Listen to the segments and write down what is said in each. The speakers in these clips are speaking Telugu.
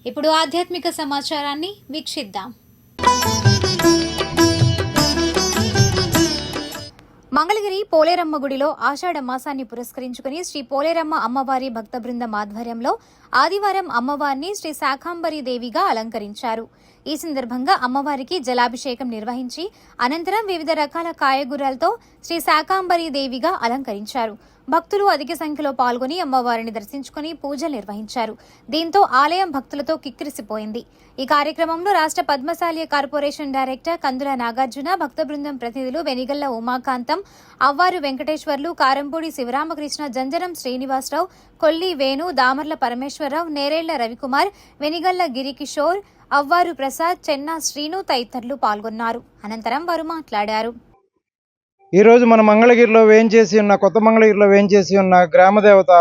ఇప్పుడు ఆధ్యాత్మిక సమాచారాన్ని వీక్షిద్దాం. మంగళగిరి పోలేరమ్మ గుడిలో ఆషాఢ మాసాన్ని పురస్కరించుకుని శ్రీ పోలేరమ్మ అమ్మవారి భక్త బృందం ఆధ్వర్యంలో ఆదివారం అమ్మవారిని శ్రీ శాకాంబరి దేవిగా అలంకరించారు. ఈ సందర్భంగా అమ్మవారికి జలాభిషేకం నిర్వహించి అనంతరం వివిధ రకాల కాయగూరలతో శ్రీ శాకాంబరి దేవిగా అలంకరించారు. భక్తులు అధిక సంఖ్యలో పాల్గొని అమ్మవారిని దర్శించుకుని పూజలు నిర్వహించారు. దీంతో ఆలయం భక్తులతో కిక్కిరిసిపోయింది. ఈ కార్యక్రమంలో రాష్ట్ర పద్మశాలి కార్పొరేషన్ డైరెక్టర్ కందుల నాగార్జున, భక్త బృందం ప్రతినిధులు వెనిగళ్ల ఉమాకాంతం, అవ్వారు వెంకటేశ్వర్లు, కారంపూడి శివరామకృష్ణ, జంజరం శ్రీనివాసరావు, కొల్లి వేణు, దామర్ల పరమేశ్వరరావు, నేరేళ్ల రవికుమార్, వెనిగళ్ల గిరికిషోర్, అవ్వారు ప్రసాద్, చెన్నా శ్రీను తదితరులు పాల్గొన్నారు. అనంతరం వారు మాట్లాడారు. ఈరోజు మన మంగళగిరిలో వేయించేసి ఉన్న కొత్త మంగళగిరిలో వేయించేసి ఉన్న గ్రామదేవత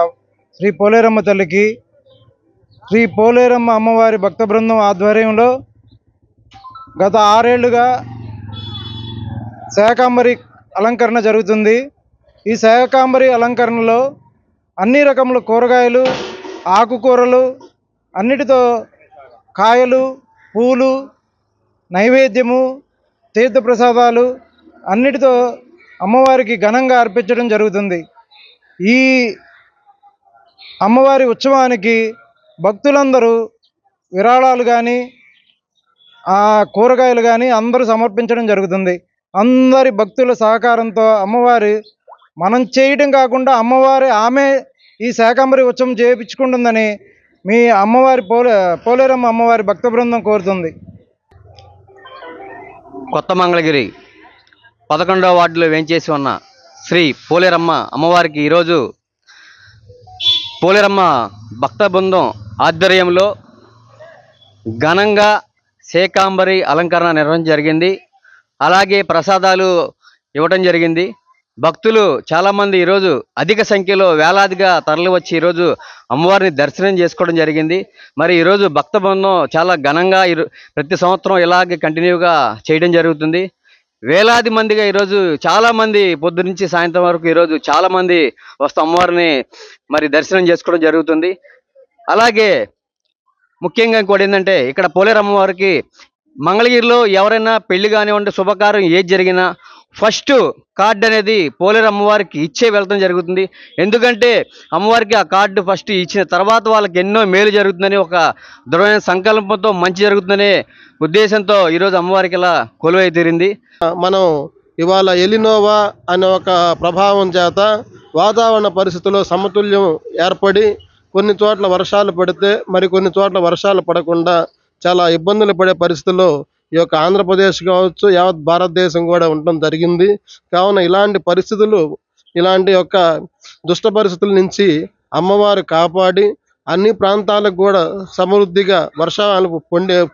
శ్రీ పోలేరమ్మ తల్లికి శ్రీ పోలేరమ్మ అమ్మవారి భక్త బృందం ఆధ్వర్యంలో గత 6 ఏళ్లుగా శాకాంబరి అలంకరణ జరుగుతుంది. ఈ శాకాంబరి అలంకరణలో అన్ని రకముల కూరగాయలు, ఆకుకూరలు, అన్నిటితో కాయలు, పూలు, నైవేద్యము, తీర్థప్రసాదాలు అన్నిటితో అమ్మవారికి ఘనంగా అర్పించడం జరుగుతుంది. ఈ అమ్మవారి ఉత్సవానికి భక్తులందరూ విరాళాలు కానీ కూరగాయలు కానీ అందరూ సమర్పించడం జరుగుతుంది. అందరి భక్తుల సహకారంతో అమ్మవారి మనం చేయడం కాకుండా ఆమె ఈ శాకాంబరి ఉత్సవం చేయించుకుంటుందని మీ అమ్మవారి పోలేరమ్మ అమ్మవారి భక్త బృందం కోరుతుంది. కొత్త మంగళగిరి 11వ వార్డులో వేంచేసి ఉన్న శ్రీ పోలేరమ్మ అమ్మవారికి ఈరోజు పోలేరమ్మ భక్త బృందం ఆధ్వర్యంలో ఘనంగా శాకాంబరి అలంకరణ నిర్వహించడం జరిగింది. అలాగే ప్రసాదాలు ఇవ్వటం జరిగింది. భక్తులు చాలామంది ఈరోజు అధిక సంఖ్యలో వేలాదిగా తరలి వచ్చి ఈరోజు అమ్మవారిని దర్శనం చేసుకోవడం జరిగింది. మరి ఈరోజు భక్త బృందం చాలా ఘనంగా ప్రతి సంవత్సరం ఇలాగే కంటిన్యూగా చేయడం జరుగుతుంది. వేలాది మందిగా ఈరోజు చాలామంది పొద్దు నుంచి సాయంత్రం వరకు ఈరోజు చాలామంది వస్తూ అమ్మవారిని మరి దర్శనం చేసుకోవడం జరుగుతుంది. అలాగే ముఖ్యంగా ఇంకోటి ఏంటంటే ఇక్కడ పోలేరమ్మ వారికి మంగళగిరిలో ఎవరైనా పెళ్లి కానివ్వండి, శుభకార్యం ఏది జరిగినా ఫస్ట్ కార్డు అనేది పోలేరమ్మ అమ్మవారికి ఇచ్చే వెళ్తాం జరుగుతుంది. ఎందుకంటే అమ్మవారికి ఆ కార్డు ఫస్ట్ ఇచ్చిన తర్వాత వాళ్ళకి ఎన్నో మేలు జరుగుతుందని ఒక దృఢమైన సంకల్పంతో మంచి జరుగుతుందనే ఉద్దేశంతో ఈరోజు అమ్మవారికి ఇలా కొలువై తీరింది. మనం ఇవాళ ఎలినోవా అనే ఒక ప్రభావం చేత వాతావరణ పరిస్థితుల్లో సమతుల్యం ఏర్పడి కొన్ని చోట్ల వర్షాలు పడితే మరి కొన్ని చోట్ల వర్షాలు పడకుండా చాలా ఇబ్బందులు పడే పరిస్థితుల్లో ఈ యొక్క ఆంధ్రప్రదేశ్ కావచ్చు, యావత్ భారతదేశం కూడా ఉండడం జరిగింది. కావున ఇలాంటి పరిస్థితులు, ఇలాంటి యొక్క దుష్ట పరిస్థితుల నుంచి అమ్మవారు కాపాడి అన్ని ప్రాంతాలకు కూడా సమృద్ధిగా వర్షాలు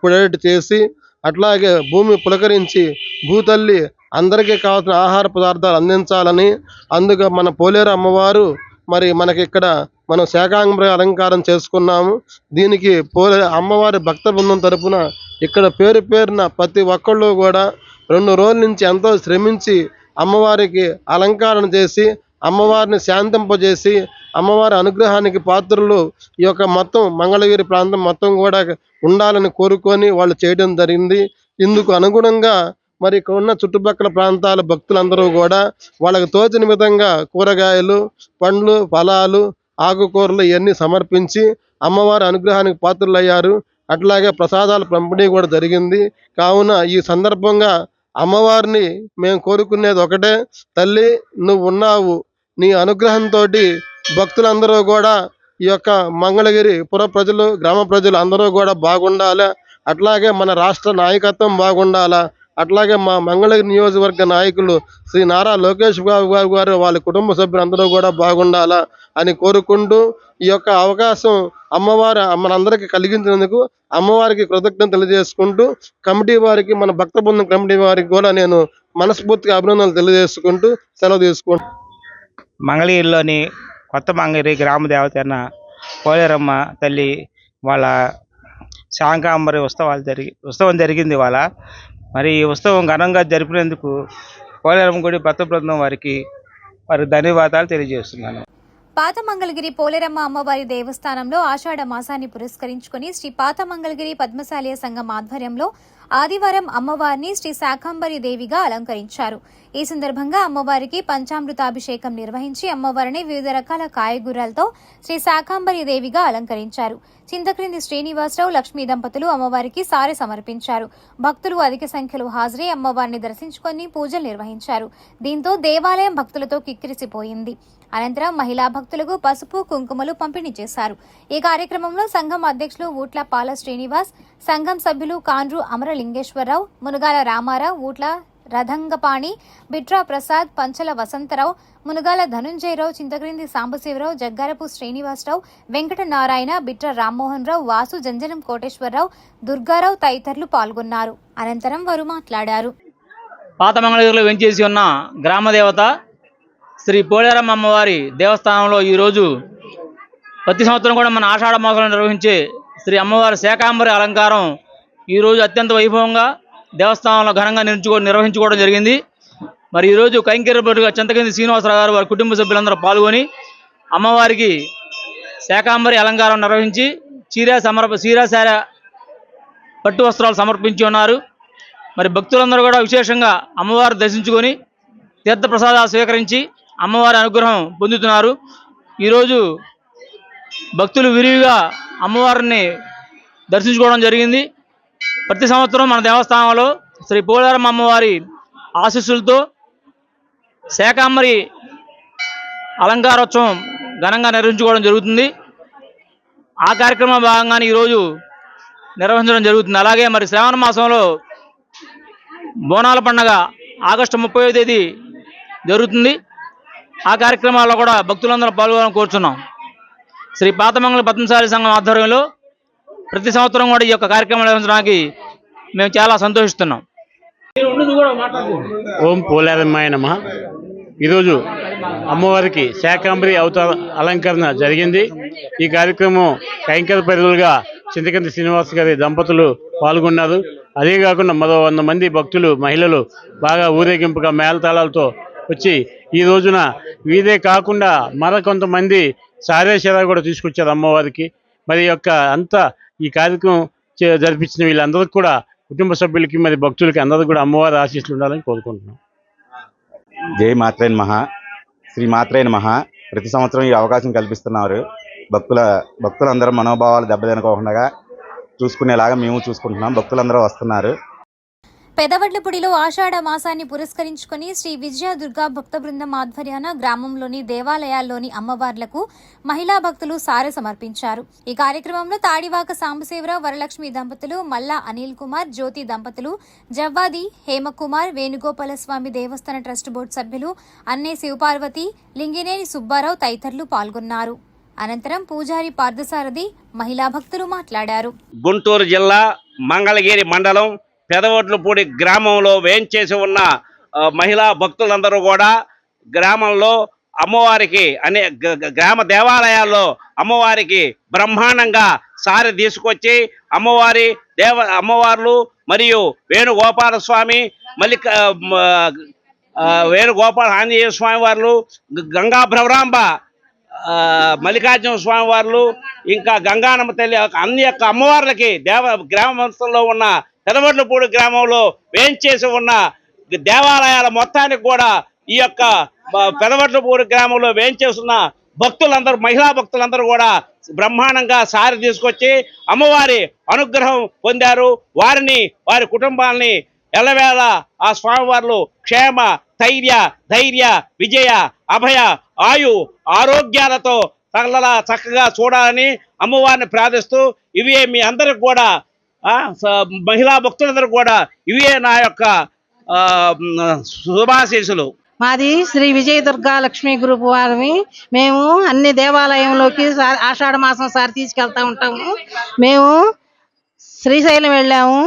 పొడేటి చేసి అట్లాగే భూమి పులకరించి భూతల్లి అందరికీ కావాల్సిన ఆహార పదార్థాలు అందించాలని అందుకు మన పోలేరు అమ్మవారు మరి మనకి ఇక్కడ మనం శాకాంబరి అలంకారం చేసుకున్నాము. దీనికి అమ్మవారి భక్త బృందం తరపున ఇక్కడ పేరున ప్రతి ఒక్కళ్ళు కూడా 2 రోజుల నుంచి ఎంతో శ్రమించి అమ్మవారికి అలంకరణ చేసి అమ్మవారిని శాంతింపజేసి అమ్మవారి అనుగ్రహానికి పాత్రలు ఈ యొక్క మొత్తం మంగళగిరి ప్రాంతం మొత్తం కూడా ఉండాలని కోరుకొని వాళ్ళు చేయడం జరిగింది. ఇందుకు అనుగుణంగా మరి ఇక్కడ ఉన్న చుట్టుపక్కల ప్రాంతాల భక్తులందరూ కూడా వాళ్ళకి తోచిన విధంగా కూరగాయలు, పండ్లు, ఫలాలు, ఆకుకూరలు ఇవన్నీ సమర్పించి అమ్మవారి అనుగ్రహానికి పాత్రులయ్యారు. అట్లాగే ప్రసాదాల పంపిణీ కూడా జరిగింది. కావున ఈ సందర్భంగా అమ్మవారిని మేము కోరుకునేది ఒకటే, తల్లి నువ్వు ఉన్నావు, నీ అనుగ్రహంతో భక్తులందరూ కూడా ఈ యొక్క మంగళగిరి పుర ప్రజలు, గ్రామ ప్రజలు అందరూ కూడా బాగుండాలి. అట్లాగే మన రాష్ట్ర నాయకత్వం బాగుండాలా, అట్లాగే మా మంగళగిరి నియోజకవర్గ నాయకులు శ్రీ నారా లోకేష్ బాబు గారు వాళ్ళ కుటుంబ సభ్యులందరూ కూడా బాగుండాలా అని కోరుకుంటూ ఈ యొక్క అవకాశం అమ్మవారు మనందరికీ కలిగించినందుకు అమ్మవారికి కృతజ్ఞత తెలియజేసుకుంటూ కమిటీ వారికి, మన భక్త బృందం కమిటీ వారికి కూడా నేను మనస్ఫూర్తిగా అభినందనలు తెలియజేసుకుంటూ సెలవు తీసుకుంటాను. మంగళగిరిలోని కొత్త మంగళగిరి గ్రామ దేవత అయిన పోలేరమ్మ తల్లి వాళ్ళ శాకాంబరి ఉత్సవం జరిగింది ఇవాళ. మరి ఈ ఉత్సవం ఘనంగా జరిపినందుకు పోలేరమ్మ గుడి భక్త బృందం వారికి ధన్యవాదాలు తెలియజేస్తున్నాను. పాత మంగళగిరి పోలేరమ్మ అమ్మవారి దేవస్థానంలో ఆషాఢ మాసాన్ని పురస్కరించుకుని శ్రీ పాత మంగళగిరి పద్మశాలియ సంఘం ఆధ్వర్యంలో ఆదివారం అమ్మవారిని శ్రీ శాకాంబరి దేవిగా అలంకరించారు. ఈ సందర్భంగా అమ్మవారికి పంచామృతాభిషేకం నిర్వహించి అమ్మవారిని వివిధ రకాల కాయగూరలతో శ్రీ శాకాంబరి దేవిగా అలంకరించారు. చింతక్రింది శ్రీనివాసరావు, లక్ష్మీ దంపతులు అమ్మవారికి సారె సమర్పించారు. భక్తులు అధిక సంఖ్యలో హాజరై అమ్మవారిని దర్శించుకొని పూజలు నిర్వహించారు. దీంతో దేవాలయం భక్తులతో కిక్కిరిసిపోయింది. అనంతరం మహిళా భక్తులకు పసుపు, కుంకుమలు పంపిణీ చేశారు. ఈ కార్యక్రమంలో సంఘం అధ్యక్షులు ఊట్ల పాల శ్రీనివాస్, సంఘం సభ్యులు కాండ్రు అమరలింగేశ్వరరావు, మునుగాల రామారావు, ఊట్ల రథంగపాణి, బిట్రా ప్రసాద్, పంచల వసంతరావు, మునుగాల ధనుంజయరావు, చింతక్రింది సాంబశివరావు, జగ్గారపు శ్రీనివాసరావు, వెంకట నారాయణ, బిట్ర రామ్మోహన్ రావు, వాసు, జంజనం కోటేశ్వరరావు, దుర్గారావు తదితరులు పాల్గొన్నారు. అనంతరం వారు మాట్లాడారు. పాత మంగళగిరిలో వెంచేసి ఉన్న గ్రామదేవత శ్రీ పోలేరమ్మ అమ్మవారి దేవస్థానంలో ఈరోజు ప్రతి సంవత్సరం కూడా మన ఆషాఢ మాసంలో నిర్వహించే శ్రీ అమ్మవారి శాకాంబరి అలంకారం ఈరోజు అత్యంత వైభవంగా దేవస్థానంలో ఘనంగా నిర్వహించుకోవడం జరిగింది. మరి ఈరోజు కైంకర్యపరుగా చింతకింది శ్రీనివాసరావు గారు వారి కుటుంబ సభ్యులందరూ పాల్గొని అమ్మవారికి శాకాంబరి అలంకారం నిర్వహించి చీరాశార పట్టు వస్త్రాలు సమర్పించి ఉన్నారు. మరి భక్తులందరూ కూడా విశేషంగా అమ్మవారు దర్శించుకొని తీర్థప్రసాదాలు స్వీకరించి అమ్మవారి అనుగ్రహం పొందుతున్నారు. ఈరోజు భక్తులు విరివిగా అమ్మవారిని దర్శించుకోవడం జరిగింది. ప్రతి సంవత్సరం మన దేవస్థానంలో శ్రీ పోలేరమ్మ అమ్మవారి ఆశీస్సులతో శాకాంబరి అలంకారోత్సవం ఘనంగా నిర్వహించుకోవడం జరుగుతుంది. ఆ కార్యక్రమం భాగంగానే ఈరోజు నిర్వహించడం జరుగుతుంది. అలాగే మరి శ్రావణ మాసంలో బోనాల పండుగ ఆగస్టు 30వ తేదీ జరుగుతుంది. ఆ కార్యక్రమాల్లో కూడా భక్తులందరూ పాల్గొనాలని కోరుచున్నాం. శ్రీ పాతమంగళ పద్మశాలి సంఘం ఆధ్వర్యంలో ప్రతి సంవత్సరం కూడా ఈ యొక్క కార్యక్రమం నిర్వహించడానికి మేము చాలా సంతోషిస్తున్నాం. ఓం పోలేరమ్మాయ నమః. ఈరోజు అమ్మవారికి శాకాంబరి అవతార అలంకరణ జరిగింది. ఈ కార్యక్రమం కైంకర పరిధులుగా చింతకంది శ్రీనివాస్ గారి దంపతులు పాల్గొన్నారు. అదే కాకుండా మరో 100 మంది భక్తులు, మహిళలు బాగా ఊరేగింపుగా మేళతాళాలతో వచ్చి ఈ రోజున వీరే కాకుండా మరికొంతమంది సారేశ్వర కూడా తీసుకొచ్చారు అమ్మవారికి. మరి యొక్క అంతా ఈ కార్యక్రమం జరిపించిన వీళ్ళందరికీ కూడా కుటుంబ సభ్యులకి మరి భక్తులకి అందరికీ కూడా అమ్మవారి ఆశీస్సులు ఉండాలని కోరుకుంటున్నాం. జై మాత్రే నమః, శ్రీ మాత్రే నమః. ప్రతి సంవత్సరం ఈ అవకాశం కల్పిస్తున్నారు. భక్తులందరూ మనోభావాలు దెబ్బతినకోకుండా చూసుకునేలాగా మేము చూసుకుంటున్నాం. భక్తులందరూ వస్తున్నారు. పెదవడ్లపూడిలో ఆషాఢ మాసాన్ని పురస్కరించుకుని శ్రీ విజయ దుర్గా భక్త బృందం ఆధ్వర్యాన గ్రామంలోని దేవాలయాల్లోని అమ్మవార్లకు మహిళా భక్తులు సారె సమర్పించారు. ఈ కార్యక్రమంలో తాడివాక సాంబశివరావు, వరలక్ష్మి దంపతులు, మల్లా అనిల్ కుమార్, జ్యోతి దంపతులు, జవ్వాది హేమకుమార్, వేణుగోపాలస్వామి దేవస్థాన ట్రస్ట్ బోర్డు సభ్యులు అన్నే శివపార్వతి, లింగినేని సుబ్బారావు తదితరులు పాల్గొన్నారు. అనంతరం పూజారి పార్థసారథి, మహిళా భక్తులు మాట్లాడారు. గుంటూరు జిల్లా మంగళగిరి మండలం పెదవడ్లపూడి గ్రామంలో వేంచేసి ఉన్న మహిళా భక్తులందరూ కూడా గ్రామంలో అమ్మవారికి గ్రామ దేవాలయాల్లో అమ్మవారికి బ్రహ్మాండంగా సారి తీసుకొచ్చి అమ్మవార్లు మరియు వేణుగోపాల స్వామి, వేణుగోపాల ఆంజనేయ స్వామి వారు, గంగా భ్రవరాంబ మల్లికార్జున స్వామి వారు, ఇంకా గంగానమ్మ తల్లి అన్ని యొక్క అమ్మవార్లకి గ్రామంలో ఉన్న పెదవడ్లపూడి గ్రామంలో వేంచేసి ఉన్న దేవాలయాల మొత్తానికి కూడా ఈ యొక్క పెదవడ్లపూడి గ్రామంలో వేంచేస్తున్న భక్తులందరూ, మహిళా భక్తులందరూ కూడా బ్రహ్మాండంగా సారి తీసుకొచ్చి అమ్మవారి అనుగ్రహం పొందారు. వారి కుటుంబాలని ఎల్లవేళ ఆ స్వామివార్లు క్షేమ, ధైర్య, విజయ, అభయ, ఆయు, ఆరోగ్యాలతో చక్కగా చూడాలని అమ్మవారిని ప్రార్థిస్తూ ఇవే మీ అందరికి కూడా మహిళా భక్తులందరూ కూడా ఇవే నా యొక్క శుభాశీస్సులు. మాది శ్రీ విజయ దుర్గా లక్ష్మీ గ్రూప్ వారిని. మేము అన్ని దేవాలయంలోకి ఆషాఢ మాసం సారి తీసుకెళ్తా ఉంటాము. మేము శ్రీశైలం వెళ్ళాము,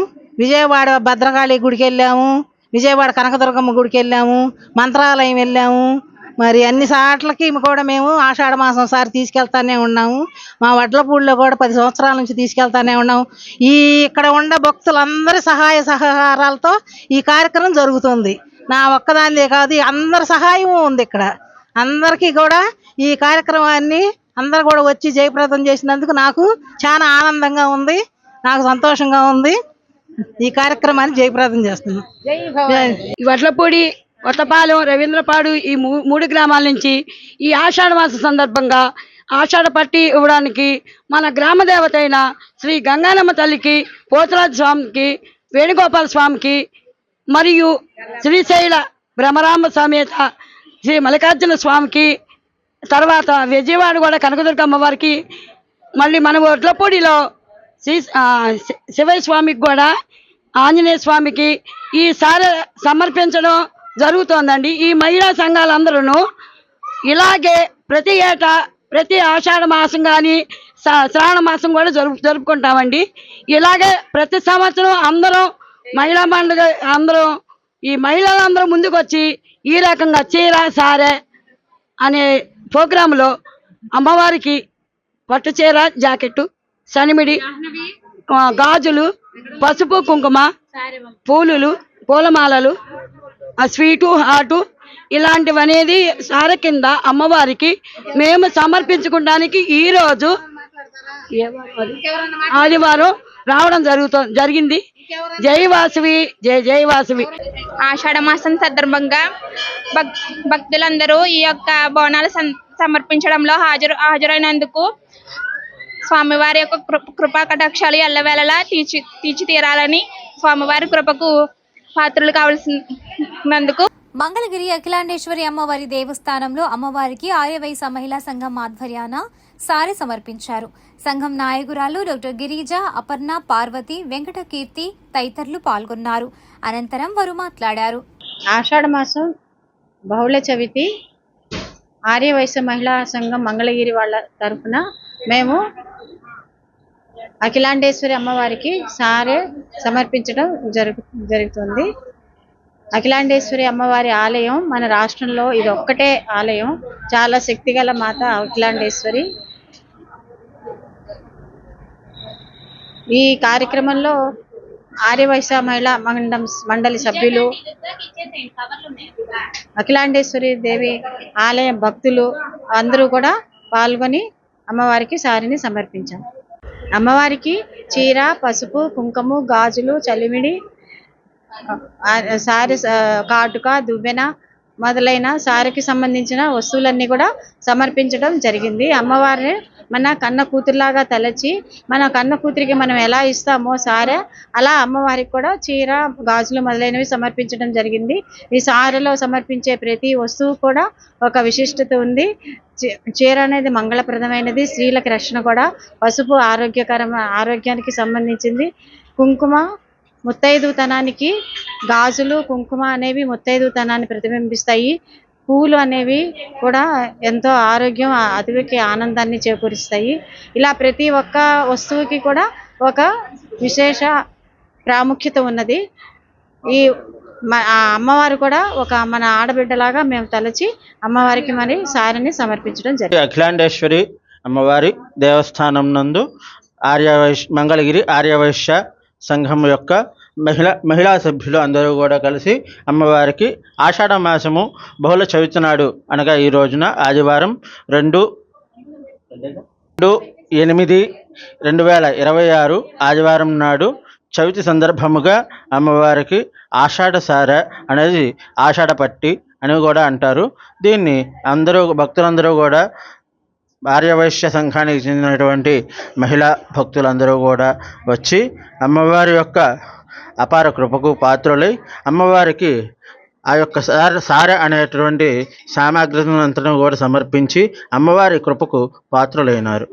విజయవాడ భద్రకాళి గుడికి వెళ్ళాము, విజయవాడ కనకదుర్గమ్మ గుడికి వెళ్ళాము, మంత్రాలయం వెళ్ళాము. మరి అన్ని సాట్లకి కూడా మేము ఆషాఢ మాసం సారి తీసుకెళ్తానే ఉన్నాము. మా వడ్లపూడిలో కూడా 10 సంవత్సరాల నుంచి తీసుకెళ్తానే ఉన్నాము. ఇక్కడ ఉన్న భక్తులందరి సహాయ సహకారాలతో ఈ కార్యక్రమం జరుగుతుంది. నా ఒక్కదానిదే కాదు, అందరి సహాయం ఉంది. ఇక్కడ అందరికీ కూడా ఈ కార్యక్రమాన్ని అందరూ కూడా వచ్చి జయప్రదం చేసినందుకు నాకు చాలా ఆనందంగా ఉంది, నాకు సంతోషంగా ఉంది. ఈ కార్యక్రమాన్ని జయప్రదం చేస్తున్నాం. వడ్లపూడి, కొత్తపాలెం, రవీంద్రపాడు ఈ 3 గ్రామాల నుంచి ఈ ఆషాఢ మాస సందర్భంగా ఆషాఢ పట్టి ఇవ్వడానికి మన గ్రామ దేవత అయిన శ్రీ గంగానమ్మ తల్లికి, పోతరాజ స్వామికి, వేణుగోపాల స్వామికి మరియు శ్రీశైల భ్రమరాంబ సమేత శ్రీ మల్లికార్జున స్వామికి, తర్వాత విజయవాడ కూడా కనకదుర్గ అమ్మవారికి, మళ్ళీ మన వడ్లపూడిలో శ్రీ శివయ్య స్వామికి కూడా, ఆంజనేయ స్వామికి ఈసారి సమర్పించడం జరుగుతోందండి. ఈ మహిళా సంఘాలందరూ ఇలాగే ప్రతి ఏటా ప్రతి ఆషాఢ మాసం కానీ శ్రావణ మాసం కూడా జరుపుకుంటామండి. ఇలాగే ప్రతి సంవత్సరం అందరం మహిళా మండలి అందరం ఈ మహిళలందరూ ముందుకు వచ్చి ఈ రకంగా చీర సారె అనే ప్రోగ్రాంలో అమ్మవారికి పట్టు చీర, జాకెట్టు, సనిమిడి, గాజులు, పసుపు కుంకుమ, పూలులు, పూలమాలలు, స్వీటు, హాటు ఇలాంటివి అనేది సారె కింద అమ్మవారికి మేము సమర్పించుకోవడానికి ఈరోజు ఆదివారం రావడం జరిగింది. జై వాసవి, జై జై వాసవి. ఆషాఢ మాసం సందర్భంగా భక్తులందరూ ఈ యొక్క బోనాలు సమర్పించడంలో హాజరైనందుకు స్వామివారి యొక్క కృపా కటాక్షాలు ఎల్లవేళలా తీర్చి తీరాలని స్వామివారి కృపకు పాత్రలు కావాల్సినందుకు మంగళగిరి అఖిలాండేశ్వరి అమ్మవారి దేవస్థానంలో అమ్మవారికి ఆర్యవైశ్య మహిళా సంఘం ఆధ్వర్యాన సారె సమర్పించారు. సంఘం నాయకురాలు డాక్టర్ గిరిజ, అపర్ణ, పార్వతి, వెంకట కీర్తి తదితరులు పాల్గొన్నారు. అనంతరం వారు మాట్లాడారు. ఆషాఢ మాసం బహుళ చవితి ఆర్యవైశ్య మహిళా సంఘం మంగళగిరి వాళ్ళ తరఫున మేము అఖిలాండేశ్వరి అమ్మవారికి సారె సమర్పించడం జరుగుతుంది. అఖిలాండేశ్వరి అమ్మవారి ఆలయం మన రాష్ట్రంలో ఇది ఒక్కటే ఆలయం. చాలా శక్తిగల మాత అఖిలాండేశ్వరి. ఈ కార్యక్రమంలో ఆర్యవైశ్య మహిళా మండలి సభ్యులు, అఖిలాండేశ్వరి దేవి ఆలయ భక్తులు అందరూ కూడా పాల్గొని అమ్మవారికి సారిని సమర్పించాం. అమ్మవారికి చీర, పసుపు, కుంకుమ, గాజులు, చలిమిడి, సారి, కాటుక, దువ్వెన మొదలైన సారికి సంబంధించిన వస్తువులన్నీ కూడా సమర్పించడం జరిగింది. అమ్మవారిని మన కన్న కూతురులాగా తలచి మన కన్న కూతురికి మనం ఎలా ఇస్తామో సారె అలా అమ్మవారికి కూడా చీర, గాజులు మొదలైనవి సమర్పించడం జరిగింది. ఈ సారెలో సమర్పించే ప్రతి వస్తువు కూడా ఒక విశిష్టత ఉంది. చీర అనేది మంగళప్రదమైనది, స్త్రీలకు రక్షణ కూడా. పసుపు ఆరోగ్యానికి సంబంధించింది. కుంకుమ ముత్తైదుతనానికి, గాజులు, కుంకుమ అనేవి ముత్తైదుతనాన్ని ప్రతిబింబిస్తాయి. పూలు అనేవి కూడా ఎంతో ఆరోగ్యం, అతికి ఆనందాన్ని చేకూరుస్తాయి. ఇలా ప్రతి ఒక్క వస్తువుకి కూడా ఒక విశేష ప్రాముఖ్యత ఉన్నది. ఈ అమ్మవారు కూడా ఒక మన ఆడబిడ్డలాగా మేము తలచి అమ్మవారికి మరి సారిని సమర్పించడం జరిగింది. అఖిలాండేశ్వరి అమ్మవారి దేవస్థానం నందు మంగళగిరి ఆర్యవైశ్య సంఘం యొక్క మహిళా సభ్యులు అందరూ కూడా కలిసి అమ్మవారికి ఆషాఢ మాసము బహుళ చవితి నాడు అనగా ఈ రోజున ఆదివారం 2/8/2026 ఆదివారం నాడు చవితి సందర్భముగా అమ్మవారికి ఆషాఢ సార అనేది ఆషాఢ పట్టి అని కూడా అంటారు. దీన్ని భక్తులందరూ కూడా ఆర్యవైశ్య సంఘానికి చెందినటువంటి మహిళా భక్తులందరూ కూడా వచ్చి అమ్మవారి యొక్క అపార కృపకు పాత్రులై అమ్మవారికి ఆ యొక్క సారె అనేటువంటి సామాగ్రిని కూడా సమర్పించి అమ్మవారి కృపకు పాత్రులైనారు.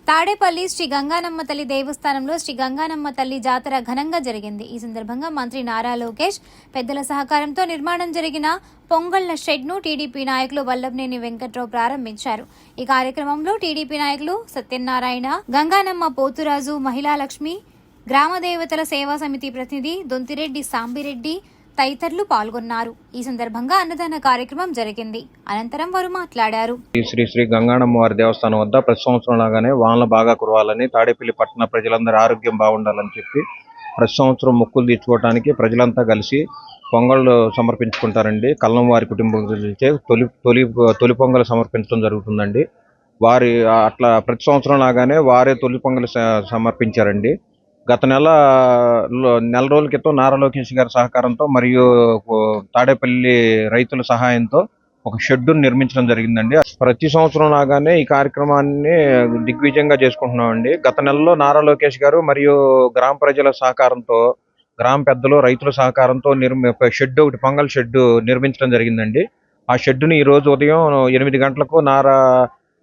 తాడేపల్లి శ్రీ గంగానమ్మ తల్లి దేవస్థానంలో శ్రీ గంగానమ్మ తల్లి జాతర ఘనంగా జరిగింది. ఈ సందర్భంగా మంత్రి నారా లోకేష్ పెద్దల సహకారంతో నిర్మాణం జరిగిన పొంగళ్ల షెడ్ను టీడీపీ నాయకులు వల్లభనేని వెంకట్రావు ప్రారంభించారు. ఈ కార్యక్రమంలో టీడీపీ నాయకులు సత్యనారాయణ, గంగానమ్మ పోతురాజు, మహిళాలక్ష్మి, గ్రామ దేవతల సేవా సమితి ప్రతినిధి దొంతిరెడ్డి సాంబిరెడ్డి తదితరులు పాల్గొన్నారు. ఈ సందర్భంగా అన్నదాన కార్యక్రమం జరిగింది. అనంతరం వారు మాట్లాడారు. శ్రీ శ్రీ గంగానమ్మ వారి దేవస్థానం వద్ద ప్రతి సంవత్సరం లాగానే వానలు బాగా కురవాలని, తాడేపల్లి పట్టణ ప్రజలందరి ఆరోగ్యం బాగుండాలని చెప్పి ప్రతి సంవత్సరం మొక్కులు తీర్చుకోవడానికి ప్రజలంతా కలిసి పొంగళ్ళు సమర్పించుకుంటారండి. కల్లం వారి కుటుంబం తొలి పొంగలు సమర్పించడం జరుగుతుందండి. వారి అట్లా ప్రతి సంవత్సరం లాగానే వారే తొలి పొంగలు సమర్పించారండి. గత నెల రోజుల క్రితం నారా లోకేష్ గారి సహకారంతో మరియు తాడేపల్లి రైతుల సహాయంతో ఒక షెడ్డును నిర్మించడం జరిగిందండి. ప్రతి సంవత్సరం లాగానే ఈ కార్యక్రమాన్ని దిగ్విజయంగా చేసుకుంటున్నామండి. గత నెలలో నారా లోకేష్ గారు మరియు గ్రామ ప్రజల సహకారంతో, గ్రామ పెద్దలు, రైతుల సహకారంతో ఒకటి పొంగల్ షెడ్డు నిర్మించడం జరిగిందండి. ఆ షెడ్డుని ఈ రోజు ఉదయం 8 గంటలకు నారా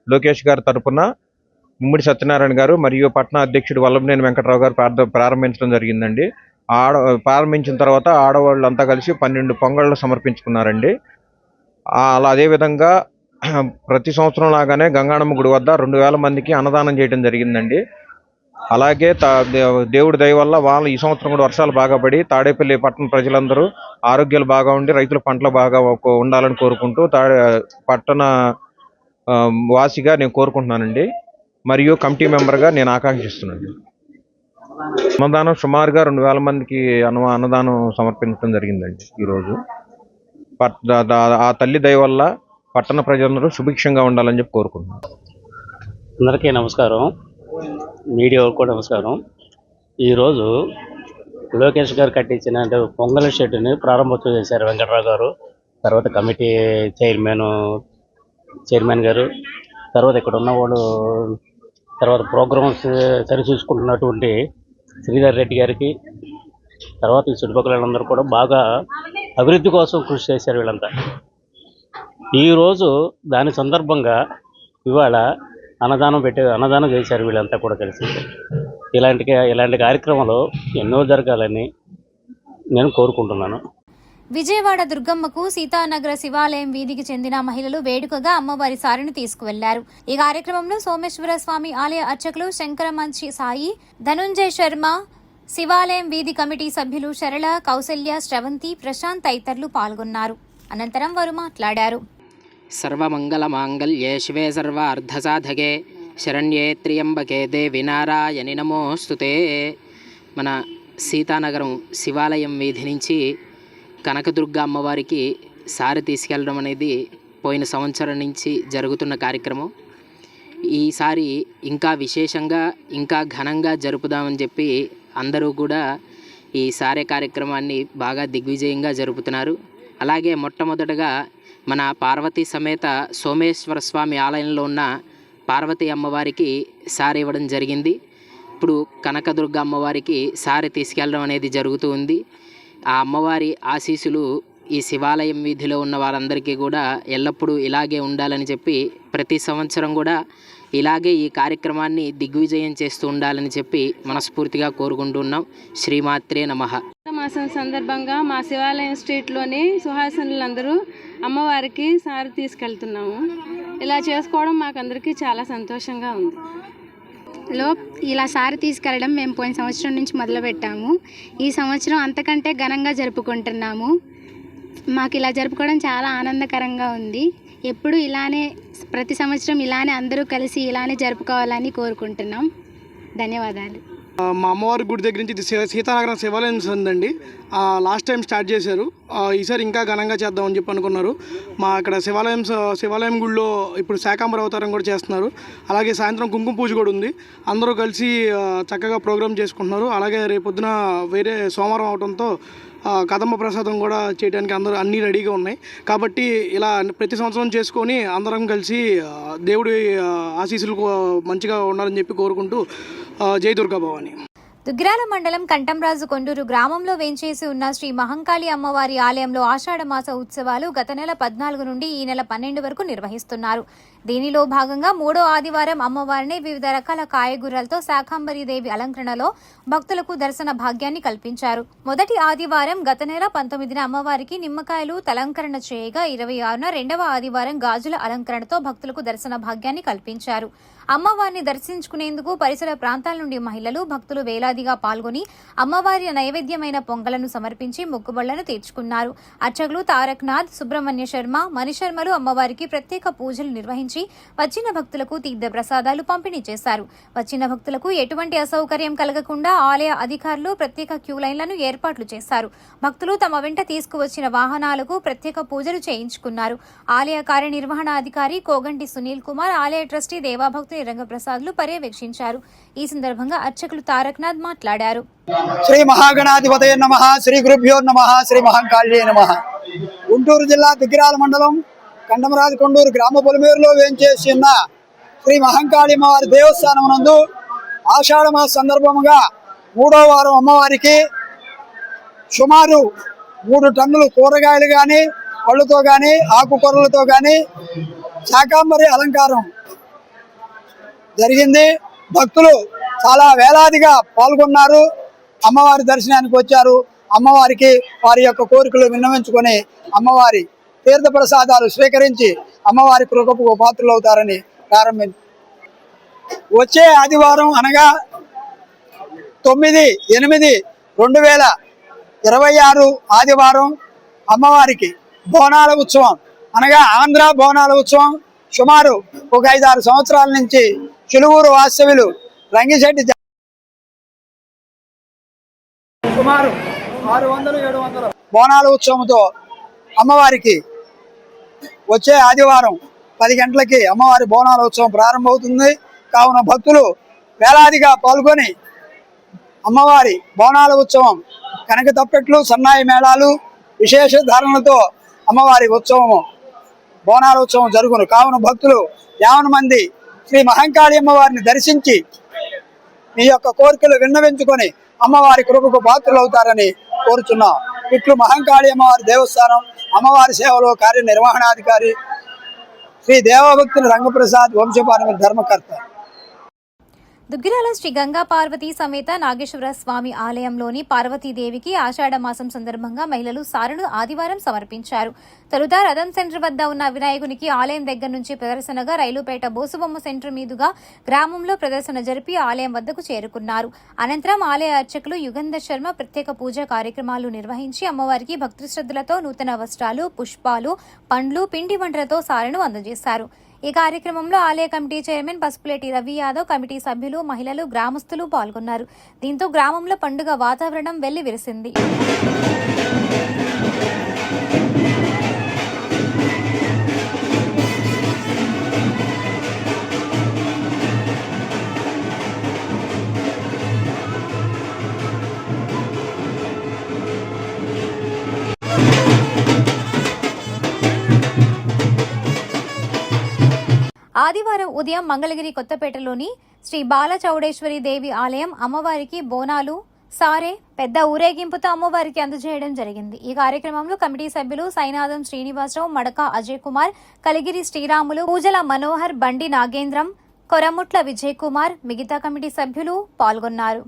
లోకేష్ గారి తరపున ముమ్మిడి సత్యనారాయణ గారు మరియు పట్టణ అధ్యక్షుడు వల్లభనేని వెంకటరావు గారు ప్రారంభించడం జరిగిందండి. ప్రారంభించిన తర్వాత ఆడవాళ్ళు అంతా కలిసి 12 పొంగళ్ళు సమర్పించుకున్నారండి. అలా అదేవిధంగా ప్రతి సంవత్సరం లాగానే గంగానమ్మ గుడి వద్ద 2000 మందికి అన్నదానం చేయడం జరిగిందండి. అలాగే దేవుడి దయ వల్ల ఈ సంవత్సరం కూడా వర్షాలు బాగా పడి తాడేపల్లి పట్టణ ప్రజలందరూ ఆరోగ్యాలు బాగా ఉండి రైతుల పంటలు బాగా ఉండాలని కోరుకుంటూ పట్టణ వాసిగా నేను కోరుకుంటున్నానండి. మరియు కమిటీ మెంబర్గా నేను ఆకాంక్షిస్తున్నాను. అన్నదానం సుమారుగా 2000 మందికి అన్నదానం సమర్పించడం జరిగిందండి. ఈరోజు ఆ తల్లి దయ వల్ల పట్టణ ప్రజలందరూ సుభిక్షంగా ఉండాలని చెప్పి కోరుకుంటున్నాను. అందరికీ నమస్కారం, మీడియా కూడా నమస్కారం. ఈరోజు లోకేష్ గారు కట్టించిన పొంగల్ షెడ్డుని ప్రారంభోత్సవం చేశారు వెంకటరావు గారు, తర్వాత కమిటీ చైర్మన్ గారు, తర్వాత ఇక్కడ ఉన్నవాళ్ళు, తర్వాత ప్రోగ్రామ్స్ సరి చూసుకుంటున్నటువంటి శ్రీధర్ రెడ్డి గారికి, తర్వాత ఈ చుట్టుపక్కలందరూ కూడా బాగా అభివృద్ధి కోసం కృషి చేశారు వీళ్ళంతా. ఈరోజు దాని సందర్భంగా ఇవాళ అన్నదానం చేశారు వీళ్ళంతా కూడా కలిసి. ఇలాంటి కార్యక్రమాలు ఎన్నో జరగాలని నేను కోరుకుంటున్నాను. విజయవాడ దుర్గమ్మకు సీతానగర శివాలయం వీధికి చెందిన మహిళలు వేడుకగా అమ్మవారి సారిని తీసుకువెళ్లారు. ఈ కార్యక్రమంలో సోమేశ్వర స్వామి ఆలయ అర్చకులు శంకరమంచి సాయి, ధనుంజయ శర్మ, శివాలయం వీధి కమిటీ సభ్యులు శరళ, కౌసల్య, శ్రవంతి, ప్రశాంత్ తదితరులు పాల్గొన్నారు. అనంతరం వారు మాట్లాడారు. సర్వమంగళ మాంగళ్యే శివే సర్వ అర్ధసాధకే శరణ్యే త్ర్యంబకే దేవి నారాయణి నమోస్తుతే. మన సీతానగరం శివాలయం వీధి నుంచి కనకదుర్గ అమ్మవారికి సారి తీసుకెళ్ళడం అనేది పోయిన సంవత్సరం నుంచి జరుగుతున్న కార్యక్రమం. ఈసారి ఇంకా విశేషంగా ఇంకా ఘనంగా జరుపుదామని చెప్పి అందరూ కూడా ఈ సారే కార్యక్రమాన్ని బాగా దిగ్విజయంగా జరుపుతున్నారు. అలాగే మొట్టమొదటగా మన పార్వతీ సమేత సోమేశ్వర స్వామి ఆలయంలో ఉన్న పార్వతీ అమ్మవారికి సారి ఇవ్వడం జరిగింది. ఇప్పుడు కనకదుర్గ అమ్మవారికి సారి తీసుకెళ్ళడం అనేది జరుగుతూ ఉంది. ఆ అమ్మవారి ఆశీస్సులు ఈ శివాలయం వీధిలో ఉన్న వారందరికీ కూడా ఎల్లప్పుడూ ఇలాగే ఉండాలని చెప్పి ప్రతి సంవత్సరం కూడా ఇలాగే ఈ కార్యక్రమాన్ని దిగ్విజయం చేస్తూ ఉండాలని చెప్పి మనస్ఫూర్తిగా కోరుకుంటున్నాం. శ్రీమాత్రే నమః. మాసం సందర్భంగా మా శివాలయం స్ట్రీట్లోని సుహాసనులందరూ అమ్మవారికి సారి తీసుకెళ్తున్నాము. ఇలా చేసుకోవడం మాకందరికీ చాలా సంతోషంగా ఉంది. ఇలా సారి తీసుకెళ్ళడం మేము పోయిన సంవత్సరం నుంచి మొదలుపెట్టాము. ఈ సంవత్సరం అంతకంటే ఘనంగా జరుపుకుంటున్నాము. మాకు ఇలా జరుపుకోవడం చాలా ఆనందకరంగా ఉంది. ఎప్పుడు ఇలానే ప్రతి సంవత్సరం ఇలానే అందరూ కలిసి ఇలానే జరుపుకోవాలని కోరుకుంటున్నాం. ధన్యవాదాలు. మా అమ్మవారి గుడి దగ్గర నుంచి ఇది సీతానగరం శివాలయం ఉందండి. లాస్ట్ టైం స్టార్ట్ చేశారు. ఈసారి ఇంకా ఘనంగా చేద్దామని చెప్పి అనుకున్నారు. మా ఇక్కడ శివాలయం గుడిలో ఇప్పుడు శాకాంబరి అవతారం కూడా చేస్తున్నారు. అలాగే సాయంత్రం కుంకుమ పూజ కూడా ఉంది. అందరూ కలిసి చక్కగా ప్రోగ్రామ్ చేసుకుంటున్నారు. అలాగే రేపొద్దున వేరే సోమవారం అవడంతో కదంబ ప్రసాదం కూడా చేయడానికి అన్నీ రెడీగా ఉన్నాయి. కాబట్టి ఇలా ప్రతి సంవత్సరం చేసుకొని అందరం కలిసి దేవుడి ఆశీస్సులు మంచిగా ఉండాలని చెప్పి కోరుకుంటూ జై దుర్గా భవాని. దుగ్గిరాల మండలం కంటంరాజు కొండూరు గ్రామంలో వేంచేసి ఉన్న శ్రీ మహంకాళి అమ్మవారి ఆలయంలో ఆషాఢమాస ఉత్సవాలు గత నెల 14 నుండి ఈ నెల 12 వరకు నిర్వహిస్తున్నారు. దీనిలో భాగంగా 3వ ఆదివారం అమ్మవారిని వివిధ రకాల కాయగూరలతో శాకాంబరీదేవి అలంకరణలో భక్తులకు దర్శన భాగ్యాన్ని కల్పించారు. మొదటి ఆదివారం గత నెల 19న అమ్మవారికి నిమ్మకాయలు తలంకరణ చేయగా 26న 2వ ఆదివారం గాజుల అలంకరణతో భక్తులకు దర్శన భాగ్యాన్ని కల్పించారు. అమ్మవారిని దర్శించుకునేందుకు పరిసర ప్రాంతాల నుండి మహిళలు, భక్తులు వేలాది వేలాదిగా పాల్గొని అమ్మవారి నైవేద్యమైన పొంగలను సమర్పించి మొక్కుబళ్లను తీర్చుకున్నారు. అర్చకులు తారక్నాథ్, సుబ్రహ్మణ్య శర్మ, మణిశర్మలు అమ్మవారికి ప్రత్యేక పూజలు నిర్వహించి వచ్చిన భక్తులకు తీర్థ ప్రసాదాలు పంపిణీ చేశారు. వచ్చిన భక్తులకు ఎటువంటి అసౌకర్యం కలగకుండా ఆలయ అధికారులు ప్రత్యేక క్యూ లైన్లను ఏర్పాట్లు చేశారు. భక్తులు తమ వెంట తీసుకువచ్చిన వాహనాలకు ప్రత్యేక పూజలు చేయించుకున్నారు. ఆలయ కార్యనిర్వహణాధికారి కోగంటి సునీల్ కుమార్, ఆలయ ట్రస్టీ దేవాభక్తుని రంగప్రసాద్లు పర్యవేక్షించారు. ఈ సందర్భంగా అర్చకులు తారక్నాథ్ మాట్లాడారు. శ్రీ మహాగణాధిపతయ నమః, శ్రీ గురుభ్యో నమః, శ్రీ మహంకాళ్యే నమః. గుంటూరు జిల్లా దుగ్గిరాల మండలం కండమరాజు కొండూరు గ్రామ పొలిమేరులో వేంచేసి ఉన్న శ్రీ మహంకాళి అమ్మవారి దేవస్థానం నందు ఆషాఢ మాస సందర్భంగా 3వ వారం అమ్మవారికి సుమారు 3 టన్నులు కూరగాయలు కానీ, పళ్ళుతో కానీ, ఆకుకూరలతో కానీ శాకాంబరి అలంకారం జరిగింది. భక్తులు చాలా వేలాదిగా పాల్గొన్నారు. అమ్మవారి దర్శనానికి వచ్చారు. అమ్మవారికి వారి యొక్క కోరికలు విన్నవించుకొని అమ్మవారి తీర్థ ప్రసాదాలు స్వీకరించి అమ్మవారి కృపకు పాత్రులవుతారని వచ్చే ఆదివారం అనగా 9/8/2026 ఆదివారం అమ్మవారికి బోనాల ఉత్సవం అనగా ఆంధ్ర బోనాల ఉత్సవం సుమారు ఒక 5-6 సంవత్సరాల నుంచి చిలువూరు వాస్తవ్యులు రంగిశెట్టి సుమారు 600-700 బోనాల ఉత్సవంతో అమ్మవారికి వచ్చే ఆదివారం 10 గంటలకి అమ్మవారి బోనాల ఉత్సవం ప్రారంభమవుతుంది. కావున భక్తులు వేలాదిగా పాల్గొని అమ్మవారి బోనాల ఉత్సవం కనక తప్పెట్లు, సన్నాయి మేళాలు, విశేష ధారణలతో అమ్మవారి ఉత్సవము బోనాల ఉత్సవం జరుగును. కావున భక్తులు 50 మంది శ్రీ మహంకాళి అమ్మవారిని దర్శించి మీ యొక్క కోరికలు విన్నవించుకొని అమ్మవారి కృపకు పాత్రలు అవుతారని కోరుచున్నాం. ఇట్లు మహంకాళి అమ్మవారి దేవస్థానం అమ్మవారి సేవలో కార్యనిర్వహణాధికారి శ్రీ దేవభక్తుని రంగప్రసాద్ వంశపారమి ధర్మకర్త. దుగ్గిరాల శ్రీ గంగా పార్వతీ సమేత నాగేశ్వర స్వామి ఆలయంలోని పార్వతీదేవికి ఆషాఢ మాసం సందర్భంగా మహిళలు సారెను ఆదివారం సమర్పించారు. తొలుత రథం సెంటర్ వద్ద ఉన్న వినాయకునికి ఆలయం దగ్గర నుంచి ప్రదర్శనగా రైలుపేట బోసుబొమ్మ సెంటర్ మీదుగా గ్రామంలో ప్రదర్శన జరిపి ఆలయం వద్దకు చేరుకున్నారు. అనంతరం ఆలయ అర్చకులు యుగంధర్ శర్మ ప్రత్యేక పూజా కార్యక్రమాలు నిర్వహించి అమ్మవారికి భక్తి శ్రద్ధలతో నూతన వస్త్రాలు, పుష్పాలు, పండ్లు, పిండి వంటలతో సారెను అందజేశారు. ఈ కార్యక్రమంలో ఆలయ committee chairman Pasupuleti Ravi Yadav, committee సభ్యులు, మహిళలు, గ్రామస్తులు పాల్గొన్నారు. దీంతో గ్రామంలో పండుగ వాతావరణం వెల్లివిరిసింది. ఆదివారం ఉదయం మంగళగిరి కొత్తపేటలోని శ్రీ బాలచౌడేశ్వరి దేవి ఆలయం అమ్మవారికి బోనాలు, సారే, పెద్ద ఊరేగింపుతో అమ్మవారికి అందజేయడం జరిగింది. ఈ కార్యక్రమంలో కమిటీ సభ్యులు సైనాథం శ్రీనివాసరావు, మడక అజయ్ కుమార్, కలిగిరి శ్రీరాములు, పూజల మనోహర్, బండి నాగేంద్రం, కొరముట్ల విజయ్ కుమార్, మిగతా కమిటీ సభ్యులు పాల్గొన్నారు.